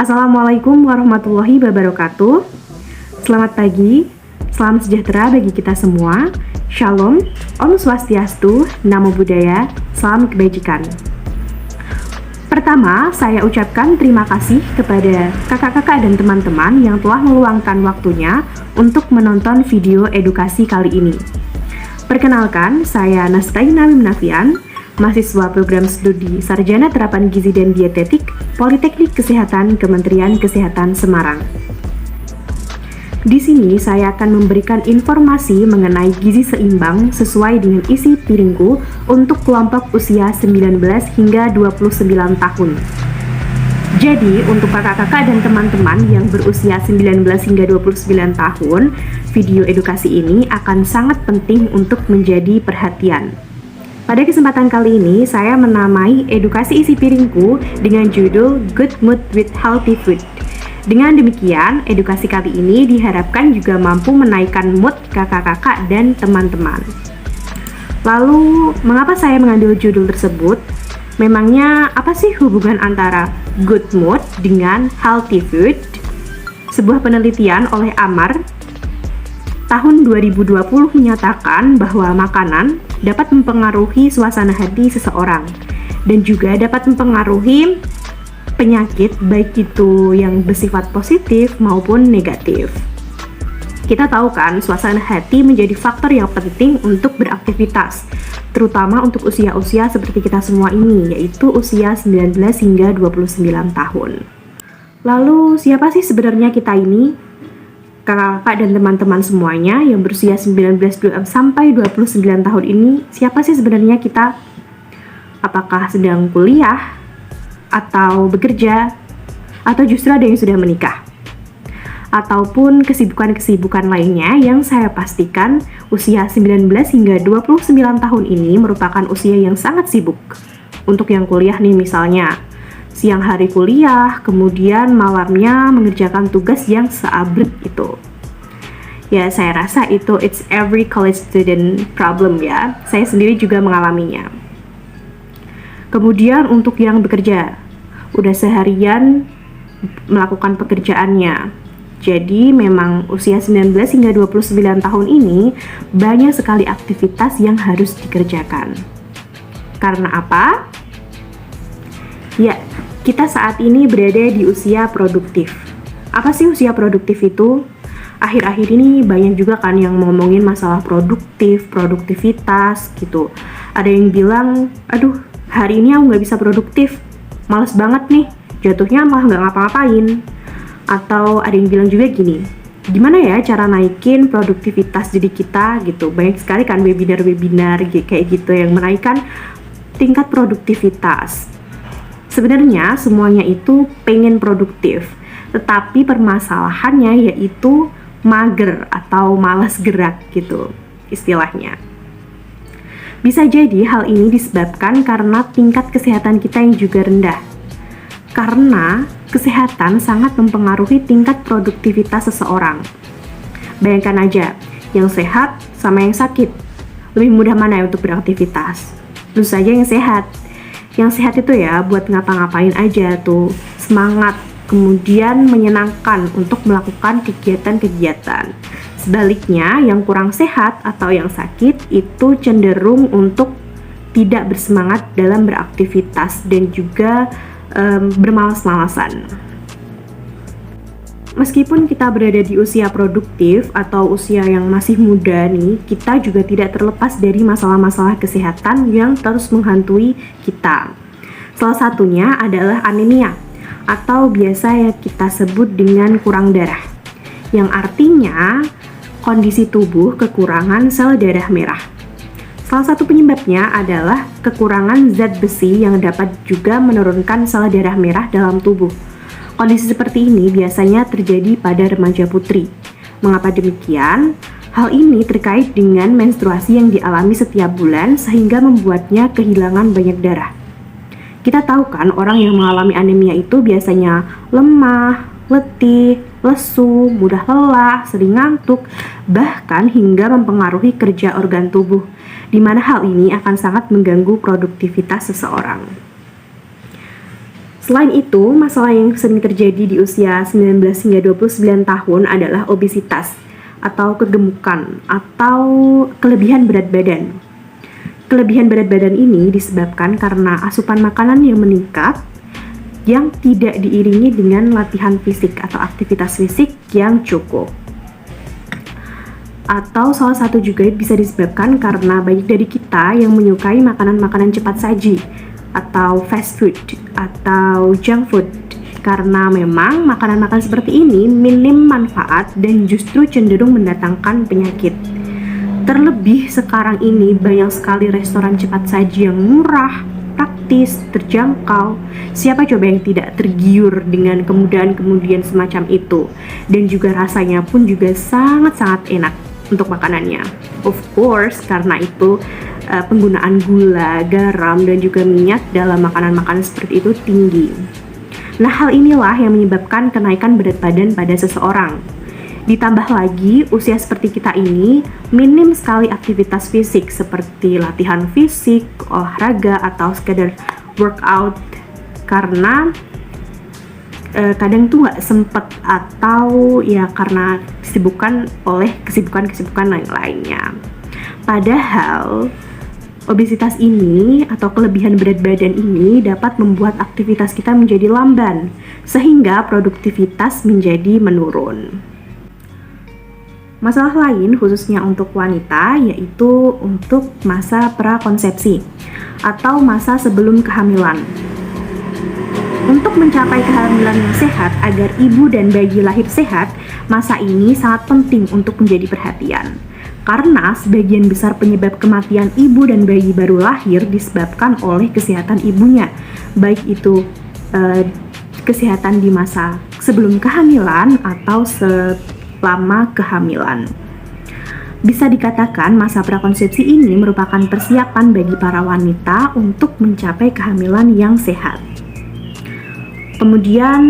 Assalamualaikum warahmatullahi wabarakatuh. Selamat pagi, salam sejahtera bagi kita semua. Shalom, Om Swastiastu, Namo Buddhaya, salam kebajikan. Pertama, saya ucapkan terima kasih kepada kakak-kakak dan teman-teman yang telah meluangkan waktunya untuk menonton video edukasi kali ini. Perkenalkan, saya Nastaina Wimnafian, mahasiswa program studi Sarjana Terapan Gizi dan Dietetik Politeknik Kesehatan Kementerian Kesehatan Semarang. Di sini saya akan memberikan informasi mengenai gizi seimbang sesuai dengan isi piringku untuk kelompok usia 19 hingga 29 tahun. Jadi, untuk kakak-kakak dan teman-teman yang berusia 19 hingga 29 tahun, video edukasi ini akan sangat penting untuk menjadi perhatian. Pada kesempatan kali ini, saya menamai edukasi isi piringku dengan judul Good Mood with Healthy Food. Dengan demikian, edukasi kali ini diharapkan juga mampu menaikkan mood kakak-kakak dan teman-teman. Lalu, mengapa saya mengambil judul tersebut? Memangnya apa sih hubungan antara good mood dengan healthy food? Sebuah penelitian oleh Amar tahun 2020 menyatakan bahwa makanan dapat mempengaruhi suasana hati seseorang dan juga dapat mempengaruhi penyakit baik itu yang bersifat positif maupun negatif. Kita tahu kan, suasana hati menjadi faktor yang penting untuk beraktivitas, terutama untuk usia-usia seperti kita semua ini, yaitu usia 19 hingga 29 tahun. Lalu, siapa sih sebenarnya kita ini? Kakak-kakak dan teman-teman semuanya yang berusia 19 sampai 29 tahun ini, siapa sih sebenarnya kita? Apakah sedang kuliah? Atau bekerja? Atau justru ada yang sudah menikah? Ataupun kesibukan-kesibukan lainnya yang saya pastikan usia 19 hingga 29 tahun ini merupakan usia yang sangat sibuk. Untuk yang kuliah nih misalnya, siang hari kuliah, kemudian malamnya mengerjakan tugas yang seabrek itu. Ya, saya rasa itu it's every college student problem ya. Saya sendiri juga mengalaminya. Kemudian untuk yang bekerja, udah seharian melakukan pekerjaannya. Jadi memang usia 19 hingga 29 tahun ini banyak sekali aktivitas yang harus dikerjakan. Karena apa? Ya, kita saat ini berada di usia produktif. Apa sih usia produktif itu? Akhir-akhir ini banyak juga kan yang ngomongin masalah produktivitas gitu. Ada yang bilang, aduh hari ini aku nggak bisa produktif, males banget nih, jatuhnya malah nggak ngapa-ngapain. Atau ada yang bilang juga gini, gimana ya cara naikin produktivitas diri kita gitu. Banyak sekali kan webinar-webinar kayak gitu yang menaikkan tingkat produktivitas. Sebenarnya semuanya itu pengen produktif, tetapi permasalahannya yaitu mager atau malas gerak gitu istilahnya. Bisa jadi hal ini disebabkan karena tingkat kesehatan kita yang juga rendah. Karena kesehatan sangat mempengaruhi tingkat produktivitas seseorang. Bayangkan aja, yang sehat sama yang sakit, lebih mudah mana ya untuk beraktivitas? Tentu saja yang sehat. Yang sehat itu ya buat ngapa-ngapain aja tuh, semangat, kemudian menyenangkan untuk melakukan kegiatan-kegiatan. Sebaliknya, yang kurang sehat atau yang sakit itu cenderung untuk tidak bersemangat dalam beraktivitas dan juga bermalas-malasan. Meskipun kita berada di usia produktif atau usia yang masih muda nih, kita juga tidak terlepas dari masalah-masalah kesehatan yang terus menghantui kita. Salah satunya adalah anemia atau biasa yang kita sebut dengan kurang darah, yang artinya kondisi tubuh kekurangan sel darah merah. Salah satu penyebabnya adalah kekurangan zat besi yang dapat juga menurunkan sel darah merah dalam tubuh. Kondisi seperti ini biasanya terjadi pada remaja putri. Mengapa demikian? Hal ini terkait dengan menstruasi yang dialami setiap bulan sehingga membuatnya kehilangan banyak darah. Kita tahu kan orang yang mengalami anemia itu biasanya lemah, letih, lesu, mudah lelah, sering ngantuk, bahkan hingga mempengaruhi kerja organ tubuh, di mana hal ini akan sangat mengganggu produktivitas seseorang. Selain itu, masalah yang sering terjadi di usia 19 hingga 29 tahun adalah obesitas atau kegemukan atau kelebihan berat badan. Kelebihan berat badan ini disebabkan karena asupan makanan yang meningkat yang tidak diiringi dengan latihan fisik atau aktivitas fisik yang cukup. Atau salah satu juga bisa disebabkan karena banyak dari kita yang menyukai makanan-makanan cepat saji atau fast food atau junk food, karena memang makanan-makanan seperti ini minim manfaat dan justru cenderung mendatangkan penyakit. Terlebih sekarang ini banyak sekali restoran cepat saji yang murah, praktis, terjangkau. Siapa coba yang tidak tergiur dengan kemudahan-kemudahan semacam itu? Dan juga rasanya pun juga sangat-sangat enak untuk makanannya. Of course, karena itu penggunaan gula, garam, dan juga minyak dalam makanan-makanan seperti itu tinggi. Nah, hal inilah yang menyebabkan kenaikan berat badan pada seseorang. Ditambah lagi, usia seperti kita ini minim sekali aktivitas fisik seperti latihan fisik, olahraga, atau sekedar workout karena kadang tuh nggak sempet atau ya karena disibukkan oleh kesibukan-kesibukan lain-lainnya. Padahal obesitas ini atau kelebihan berat badan ini dapat membuat aktivitas kita menjadi lamban, sehingga produktivitas menjadi menurun. Masalah lain khususnya untuk wanita yaitu untuk masa prakonsepsi atau masa sebelum kehamilan. Untuk mencapai kehamilan yang sehat agar ibu dan bayi lahir sehat, masa ini sangat penting untuk menjadi perhatian. Karena sebagian besar penyebab kematian ibu dan bayi baru lahir disebabkan oleh kesehatan ibunya, baik itu kesehatan di masa sebelum kehamilan atau selama kehamilan. Bisa dikatakan masa prakonsepsi ini merupakan persiapan bagi para wanita untuk mencapai kehamilan yang sehat. Kemudian,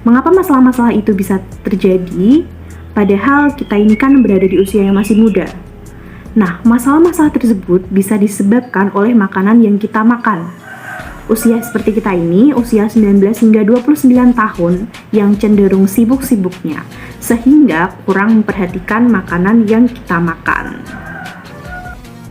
mengapa masalah-masalah itu bisa terjadi? Padahal kita ini kan berada di usia yang masih muda. Nah, masalah-masalah tersebut bisa disebabkan oleh makanan yang kita makan. Usia seperti kita ini, usia 19 hingga 29 tahun yang cenderung sibuk-sibuknya, sehingga kurang memperhatikan makanan yang kita makan.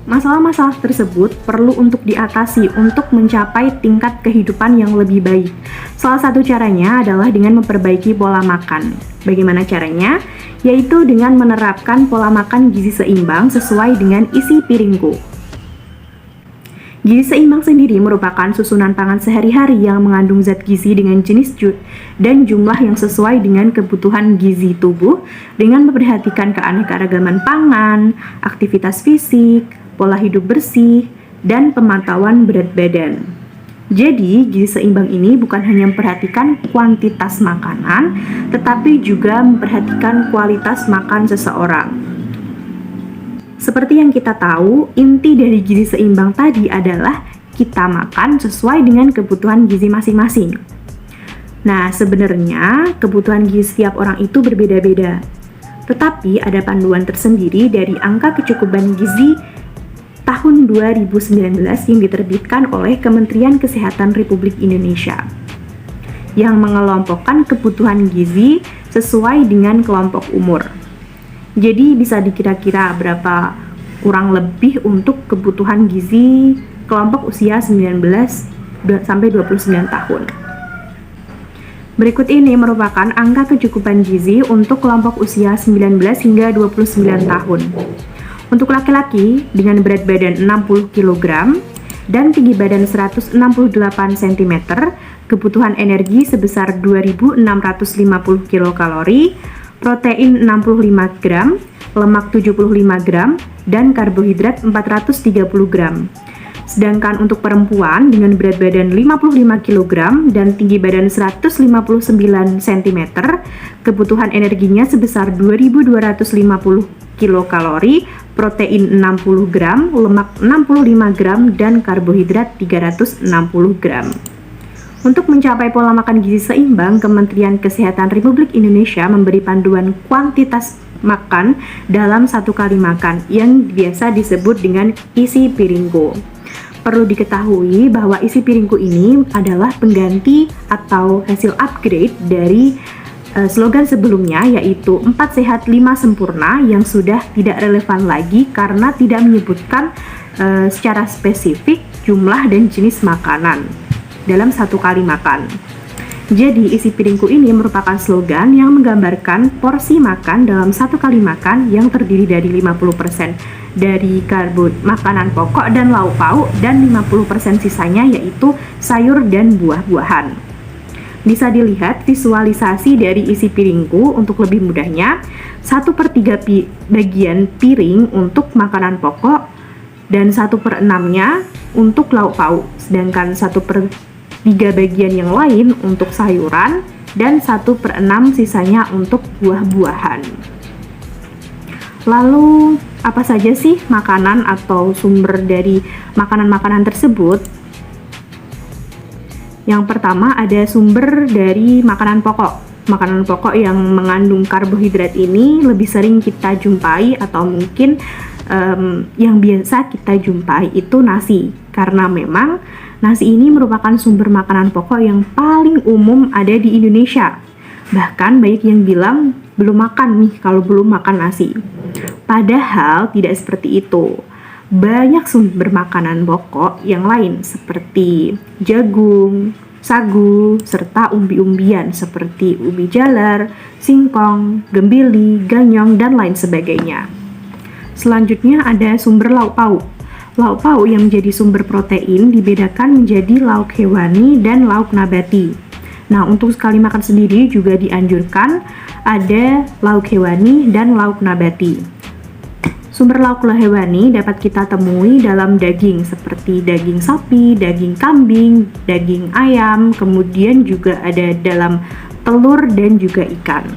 Masalah-masalah tersebut perlu untuk diatasi untuk mencapai tingkat kehidupan yang lebih baik. Salah satu caranya adalah dengan memperbaiki pola makan. Bagaimana caranya? Yaitu dengan menerapkan pola makan gizi seimbang sesuai dengan isi piringku. Gizi seimbang sendiri merupakan susunan pangan sehari-hari yang mengandung zat gizi dengan jenis dan jumlah yang sesuai dengan kebutuhan gizi tubuh dengan memperhatikan keanekaragaman pangan, aktivitas fisik, pola hidup bersih, dan pemantauan berat badan. Jadi, gizi seimbang ini bukan hanya memperhatikan kuantitas makanan, tetapi juga memperhatikan kualitas makan seseorang. Seperti yang kita tahu, inti dari gizi seimbang tadi adalah kita makan sesuai dengan kebutuhan gizi masing-masing. Nah, sebenarnya kebutuhan gizi setiap orang itu berbeda-beda. Tetapi ada panduan tersendiri dari angka kecukupan gizi tahun 2019 yang diterbitkan oleh Kementerian Kesehatan Republik Indonesia yang mengelompokkan kebutuhan gizi sesuai dengan kelompok umur. Jadi bisa dikira-kira berapa kurang lebih untuk kebutuhan gizi kelompok usia 19 sampai 29 tahun. Berikut ini merupakan angka kecukupan gizi untuk kelompok usia 19 hingga 29 tahun. Untuk laki-laki dengan berat badan 60 kg dan tinggi badan 168 cm, kebutuhan energi sebesar 2.650 kilokalori, protein 65 gram, lemak 75 gram, dan karbohidrat 430 gram. Sedangkan untuk perempuan dengan berat badan 55 kg dan tinggi badan 159 cm, kebutuhan energinya sebesar 2.250 kilokalori, protein 60 gram, lemak 65 gram, dan karbohidrat 360 gram. Untuk mencapai pola makan gizi seimbang, Kementerian Kesehatan Republik Indonesia memberi panduan kuantitas makan dalam satu kali makan yang biasa disebut dengan isi piringku. Perlu diketahui bahwa isi piringku ini adalah pengganti atau hasil upgrade dari slogan sebelumnya, yaitu 4 sehat 5 sempurna, yang sudah tidak relevan lagi karena tidak menyebutkan secara spesifik jumlah dan jenis makanan dalam satu kali makan. Jadi isi piringku ini merupakan slogan yang menggambarkan porsi makan dalam satu kali makan yang terdiri dari 50% dari makanan pokok dan lauk pauk, dan 50% sisanya yaitu sayur dan buah-buahan. Bisa dilihat visualisasi dari isi piringku. Untuk lebih mudahnya, 1/3 bagian piring untuk makanan pokok dan 1/6-nya untuk lauk pauk, sedangkan 1/3 bagian yang lain untuk sayuran dan 1/6 sisanya untuk buah-buahan. Lalu apa saja sih makanan atau sumber dari makanan-makanan tersebut? Yang pertama ada sumber dari makanan pokok. Makanan pokok yang mengandung karbohidrat ini lebih sering kita jumpai, atau mungkin yang biasa kita jumpai itu nasi, karena memang nasi ini merupakan sumber makanan pokok yang paling umum ada di Indonesia. Bahkan banyak yang bilang belum makan nih kalau belum makan nasi. Padahal tidak seperti itu. Banyak sumber makanan pokok yang lain seperti jagung, sagu, serta umbi-umbian seperti ubi jalar, singkong, gembili, ganyong, dan lain sebagainya. Selanjutnya ada sumber lauk pauk. Lauk pauk yang menjadi sumber protein dibedakan menjadi lauk hewani dan lauk nabati. Nah, untuk sekali makan sendiri juga dianjurkan ada lauk hewani dan lauk nabati. Sumber lauk hewani dapat kita temui dalam daging seperti daging sapi, daging kambing, daging ayam, kemudian juga ada dalam telur dan juga ikan.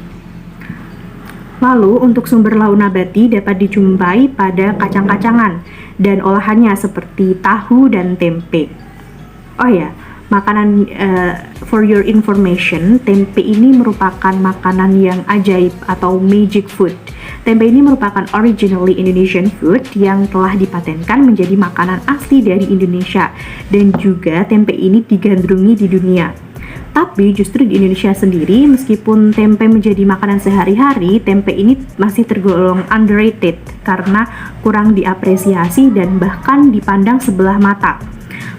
Lalu untuk sumber lauk nabati dapat dijumpai pada kacang-kacangan dan olahannya seperti tahu dan tempe. Oh ya, makanan for your information, tempe ini merupakan makanan yang ajaib atau magic food. Tempe ini merupakan originally Indonesian food yang telah dipatenkan menjadi makanan asli dari Indonesia, dan juga tempe ini digandrungi di dunia. Tapi justru di Indonesia sendiri, meskipun tempe menjadi makanan sehari-hari, tempe ini masih tergolong underrated karena kurang diapresiasi dan bahkan dipandang sebelah mata.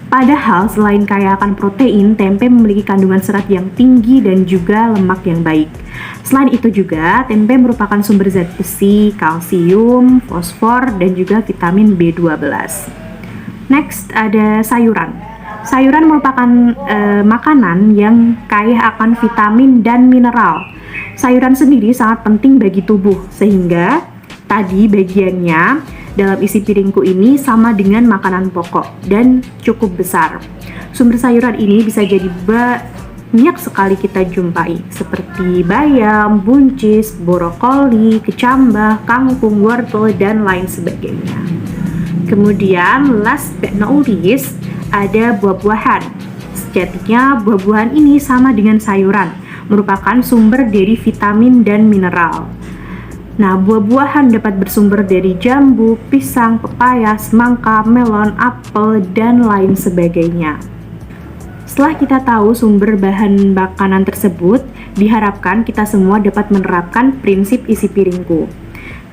Padahal selain kaya akan protein, tempe memiliki kandungan serat yang tinggi dan juga lemak yang baik. Selain itu juga, tempe merupakan sumber zat besi, kalsium, fosfor, dan juga vitamin B12. Next, ada sayuran. Sayuran merupakan makanan yang kaya akan vitamin dan mineral. Sayuran sendiri sangat penting bagi tubuh, sehingga tadi bagiannya dalam isi piringku ini sama dengan makanan pokok dan cukup besar. Sumber sayuran ini bisa jadi banyak sekali kita jumpai, seperti bayam, buncis, brokoli, kecambah, kangkung, wortel, dan lain sebagainya. Kemudian last but not least, ada buah-buahan. Sejatinya buah-buahan ini sama dengan sayuran, merupakan sumber dari vitamin dan mineral. Nah, buah-buahan dapat bersumber dari jambu, pisang, pepaya, semangka, melon, apel, dan lain sebagainya. Setelah kita tahu sumber bahan makanan tersebut, diharapkan kita semua dapat menerapkan prinsip isi piringku.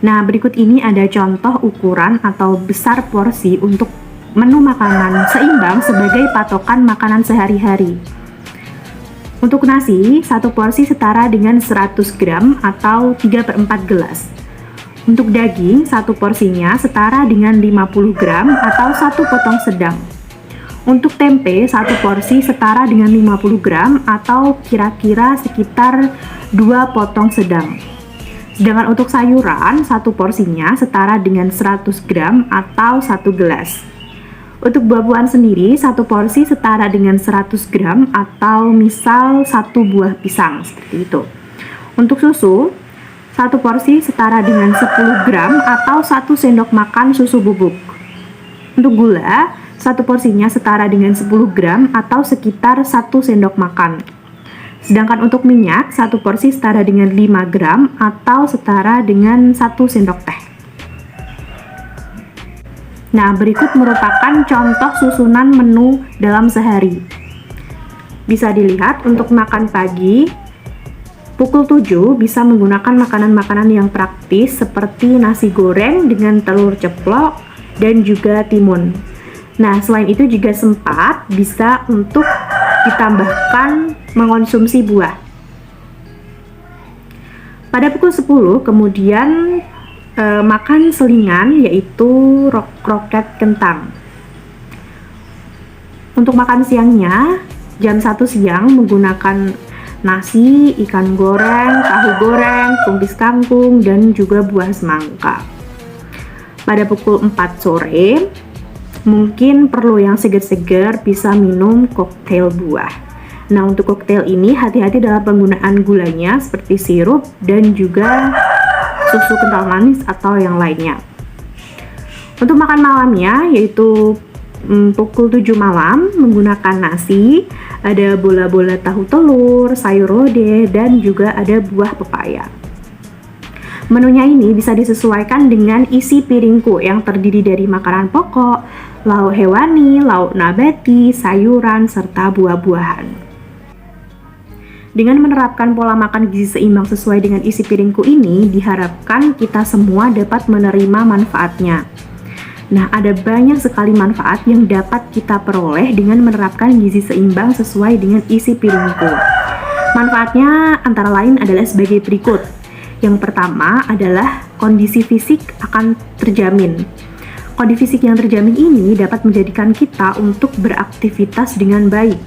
Nah, berikut ini ada contoh ukuran atau besar porsi untuk menu makanan seimbang sebagai patokan makanan sehari-hari. Untuk nasi, satu porsi setara dengan 100 gram atau 3/4 gelas. Untuk daging, satu porsinya setara dengan 50 gram atau satu potong sedang. Untuk tempe, satu porsi setara dengan 50 gram atau kira-kira sekitar 2 potong sedang. Sedangkan untuk sayuran, satu porsinya setara dengan 100 gram atau 1 gelas. Untuk buah-buahan sendiri, satu porsi setara dengan 100 gram atau misal 1 buah pisang, seperti itu. Untuk susu, satu porsi setara dengan 10 gram atau 1 sendok makan susu bubuk. Untuk gula, satu porsinya setara dengan 10 gram atau sekitar 1 sendok makan. Sedangkan untuk minyak, satu porsi setara dengan 5 gram atau setara dengan 1 sendok teh. Nah, berikut merupakan contoh susunan menu dalam sehari. Bisa dilihat untuk makan pagi, pukul 7 bisa menggunakan makanan-makanan yang praktis seperti nasi goreng dengan telur ceplok dan juga timun. Nah, selain itu juga sempat bisa untuk ditambahkan mengonsumsi buah. Pada pukul 10 kemudian makan selingan yaitu kroket kentang. Untuk makan siangnya jam 1 siang menggunakan nasi, ikan goreng, tahu goreng, tumis kangkung, dan juga buah semangka. Pada pukul 4 sore mungkin perlu yang segar-segar, bisa minum koktail buah. Nah, untuk koktail ini hati-hati dalam penggunaan gulanya seperti sirup dan juga susu kental manis atau yang lainnya. Untuk makan malamnya yaitu pukul 7 malam menggunakan nasi, ada bola-bola tahu telur, sayur lodeh, dan juga ada buah pepaya. Menunya ini bisa disesuaikan dengan isi piringku yang terdiri dari makanan pokok, lauk hewani, lauk nabati, sayuran, serta buah-buahan. Dengan menerapkan pola makan gizi seimbang sesuai dengan isi piringku ini, diharapkan kita semua dapat menerima manfaatnya. Nah, ada banyak sekali manfaat yang dapat kita peroleh dengan menerapkan gizi seimbang sesuai dengan isi piringku. Manfaatnya antara lain adalah sebagai berikut. Yang pertama adalah kondisi fisik akan terjamin. Kondisi fisik yang terjamin ini dapat menjadikan kita untuk beraktivitas dengan baik.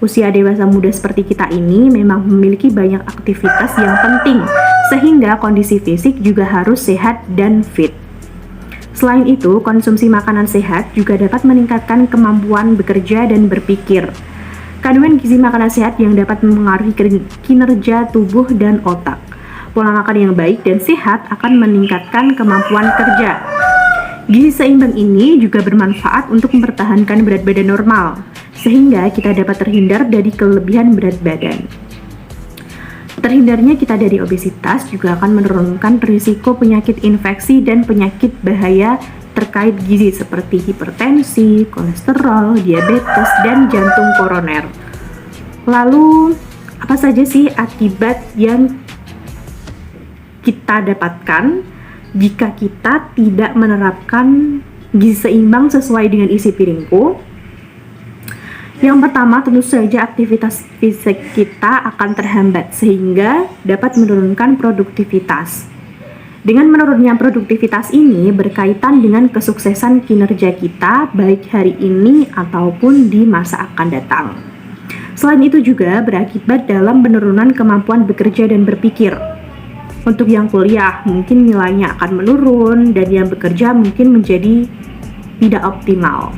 Usia dewasa muda seperti kita ini memang memiliki banyak aktivitas yang penting, sehingga kondisi fisik juga harus sehat dan fit. Selain itu, konsumsi makanan sehat juga dapat meningkatkan kemampuan bekerja dan berpikir. Kandungan gizi makanan sehat yang dapat mempengaruhi kinerja tubuh dan otak. Pola makan yang baik dan sehat akan meningkatkan kemampuan kerja. Gizi seimbang ini juga bermanfaat untuk mempertahankan berat badan normal, sehingga kita dapat terhindar dari kelebihan berat badan. Terhindarnya kita dari obesitas juga akan menurunkan risiko penyakit infeksi dan penyakit bahaya terkait gizi seperti hipertensi, kolesterol, diabetes, dan jantung koroner. Lalu, apa saja sih akibat yang kita dapatkan jika kita tidak menerapkan gizi seimbang sesuai dengan isi piringku? Yang pertama, tentu saja aktivitas fisik kita akan terhambat sehingga dapat menurunkan produktivitas. Dengan menurunnya produktivitas ini berkaitan dengan kesuksesan kinerja kita baik hari ini ataupun di masa akan datang. Selain itu juga berakibat dalam penurunan kemampuan bekerja dan berpikir. Untuk yang kuliah mungkin nilainya akan menurun dan yang bekerja mungkin menjadi tidak optimal.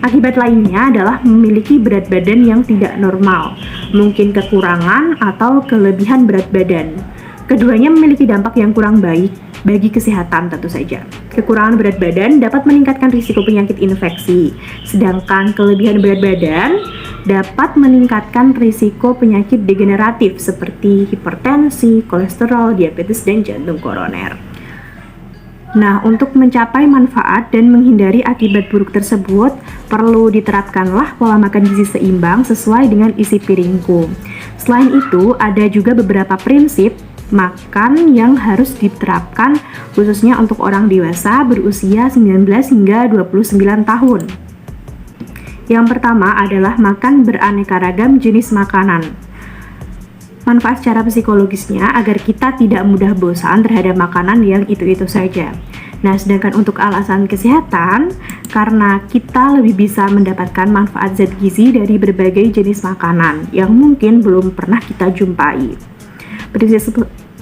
Akibat lainnya adalah memiliki berat badan yang tidak normal, mungkin kekurangan atau kelebihan berat badan. Keduanya memiliki dampak yang kurang baik bagi kesehatan tentu saja. Kekurangan berat badan dapat meningkatkan risiko penyakit infeksi, sedangkan kelebihan berat badan dapat meningkatkan risiko penyakit degeneratif seperti hipertensi, kolesterol, diabetes, dan jantung koroner. Nah, untuk mencapai manfaat dan menghindari akibat buruk tersebut, perlu diterapkanlah pola makan gizi seimbang sesuai dengan isi piringku. Selain itu, ada juga beberapa prinsip makan yang harus diterapkan khususnya untuk orang dewasa berusia 19 hingga 29 tahun. Yang pertama adalah makan beraneka ragam jenis makanan. Manfaat secara psikologisnya agar kita tidak mudah bosan terhadap makanan yang itu-itu saja. Nah, sedangkan untuk alasan kesehatan, karena kita lebih bisa mendapatkan manfaat zat gizi dari berbagai jenis makanan yang mungkin belum pernah kita jumpai.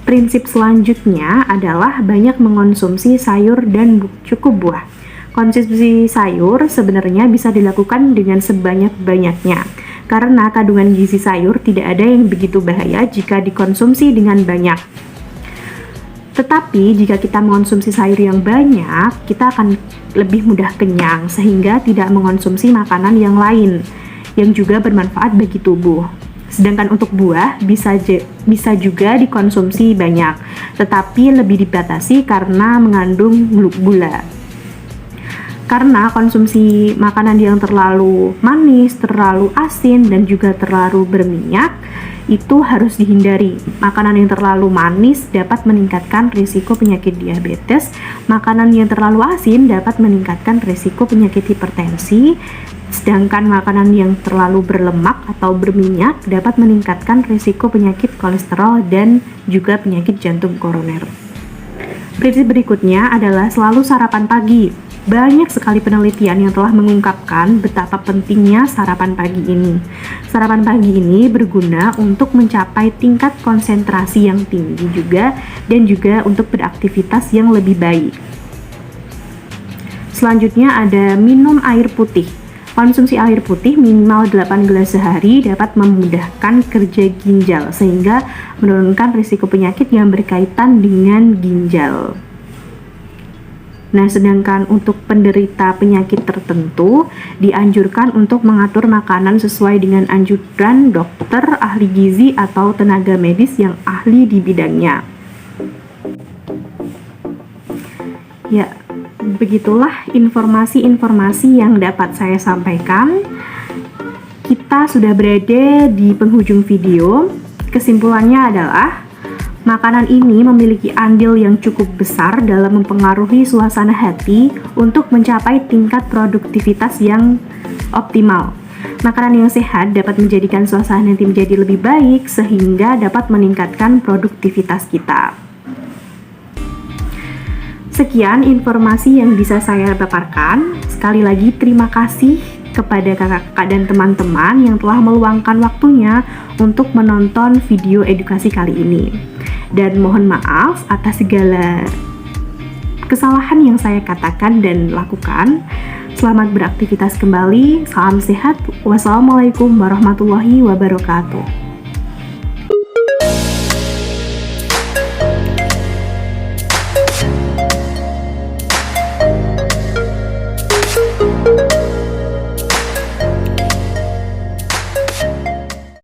Prinsip selanjutnya adalah banyak mengonsumsi sayur dan cukup buah. Konsumsi sayur sebenarnya bisa dilakukan dengan sebanyak-banyaknya, karena kandungan gizi sayur tidak ada yang begitu bahaya jika dikonsumsi dengan banyak. Tetapi jika kita mengonsumsi sayur yang banyak, kita akan lebih mudah kenyang sehingga tidak mengonsumsi makanan yang lain yang juga bermanfaat bagi tubuh. Sedangkan untuk buah bisa juga dikonsumsi banyak, tetapi lebih dibatasi karena mengandung gula. Karena konsumsi makanan yang terlalu manis, terlalu asin, dan juga terlalu berminyak itu harus dihindari. Makanan yang terlalu manis dapat meningkatkan risiko penyakit diabetes, makanan yang terlalu asin dapat meningkatkan risiko penyakit hipertensi, sedangkan makanan yang terlalu berlemak atau berminyak dapat meningkatkan risiko penyakit kolesterol dan juga penyakit jantung koroner. Prinsip berikutnya adalah selalu sarapan pagi. Banyak sekali penelitian yang telah mengungkapkan betapa pentingnya sarapan pagi ini. Sarapan pagi ini berguna untuk mencapai tingkat konsentrasi yang tinggi juga dan juga untuk beraktivitas yang lebih baik. Selanjutnya ada minum air putih. Konsumsi air putih minimal 8 gelas sehari dapat memudahkan kerja ginjal sehingga menurunkan risiko penyakit yang berkaitan dengan ginjal. Nah, sedangkan untuk penderita penyakit tertentu dianjurkan untuk mengatur makanan sesuai dengan anjuran dokter, ahli gizi, atau tenaga medis yang ahli di bidangnya. Ya, begitulah informasi-informasi yang dapat saya sampaikan. Kita sudah berada di penghujung video. Kesimpulannya adalah makanan ini memiliki andil yang cukup besar dalam mempengaruhi suasana hati untuk mencapai tingkat produktivitas yang optimal. Makanan yang sehat dapat menjadikan suasana hati menjadi lebih baik sehingga dapat meningkatkan produktivitas kita. Sekian informasi yang bisa saya paparkan. Sekali lagi terima kasih kepada kakak-kakak dan teman-teman yang telah meluangkan waktunya untuk menonton video edukasi kali ini. Dan mohon maaf atas segala kesalahan yang saya katakan dan lakukan. Selamat beraktivitas kembali. Salam sehat. Wassalamualaikum warahmatullahi wabarakatuh.